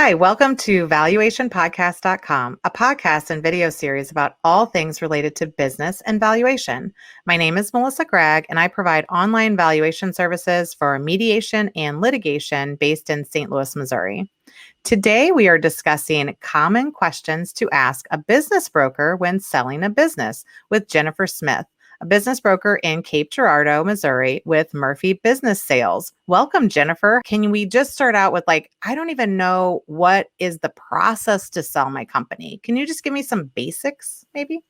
Hi, welcome to valuationpodcast.com, a podcast and video series about all things related to business and valuation. My name is Melissa Gragg, and I provide online valuation services for mediation and litigation based in St. Louis, Missouri. Today, we are discussing common questions to ask a business broker when selling a business with Jennifer Smith, a business broker in Cape Girardeau, Missouri with Murphy Business Sales. Welcome, Jennifer. Can we just start out with I don't even know what is the process to sell my company. Can you just give me some basics maybe?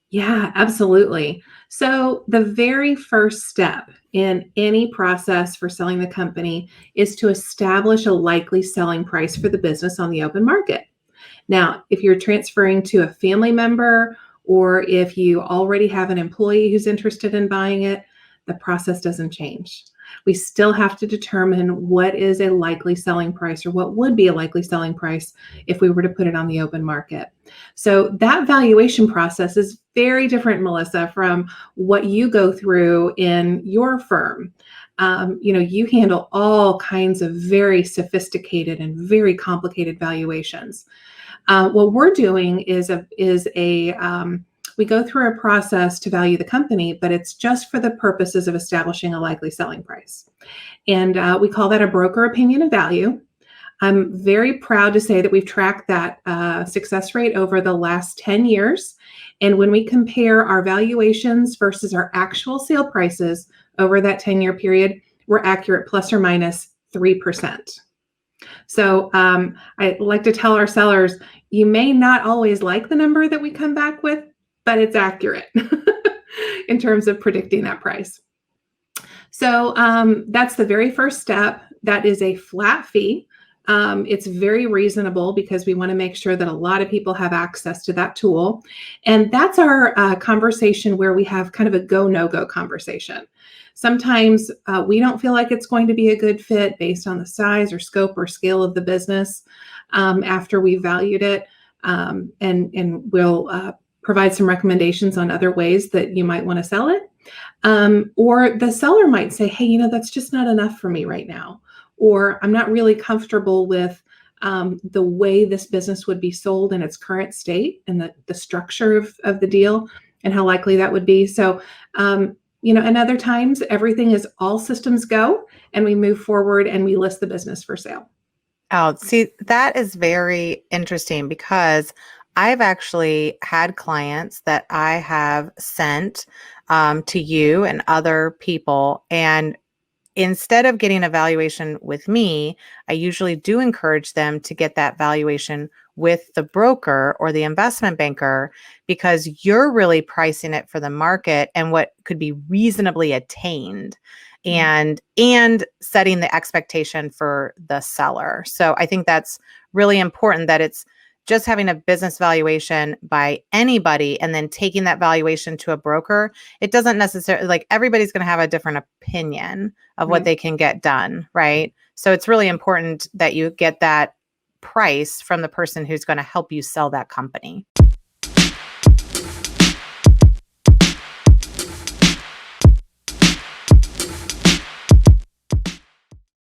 Yeah, absolutely. So the very first step in any process for selling the company is to establish a likely selling price for the business on the open market. Now, if you're transferring to a family member or if you already have an employee who's interested in buying it, the process doesn't change. We still have to determine what is a likely selling price or what would be a likely selling price if we were to put it on the open market. So that valuation process is very different, Melissa, from what you go through in your firm. You handle all kinds of very sophisticated and very complicated valuations. What we're doing is we go through a process to value the company, but it's just for the purposes of establishing a likely selling price. And we call that a broker opinion of value. I'm very proud to say that we've tracked that success rate over the last 10 years. And when we compare our valuations versus our actual sale prices over that 10-year period, we're accurate plus or minus 3%. So I like to tell our sellers, you may not always like the number that we come back with, but it's accurate in terms of predicting that price. So that's the very first step. That is a flat fee. It's very reasonable because we want to make sure that a lot of people have access to that tool. And that's our conversation where we have kind of a go, no-go conversation. Sometimes we don't feel like it's going to be a good fit based on the size or scope or scale of the business after we valued it. And we'll provide some recommendations on other ways that you might want to sell it. Or the seller might say, hey, that's just not enough for me right now. Or I'm not really comfortable with the way this business would be sold in its current state and the structure of the deal and how likely that would be. So, and other times everything is all systems go and we move forward and we list the business for sale. Oh, see, that is very interesting because I've actually had clients that I have sent to you and other people, and instead of getting a valuation with me, I usually do encourage them to get that valuation with the broker or the investment banker because you're really pricing it for the market and what could be reasonably attained and setting the expectation for the seller. So I think that's really important that it's just having a business valuation by anybody and then taking that valuation to a broker. It doesn't necessarily everybody's going to have a different opinion of what they can get done, right? So it's really important that you get that price from the person who's going to help you sell that company.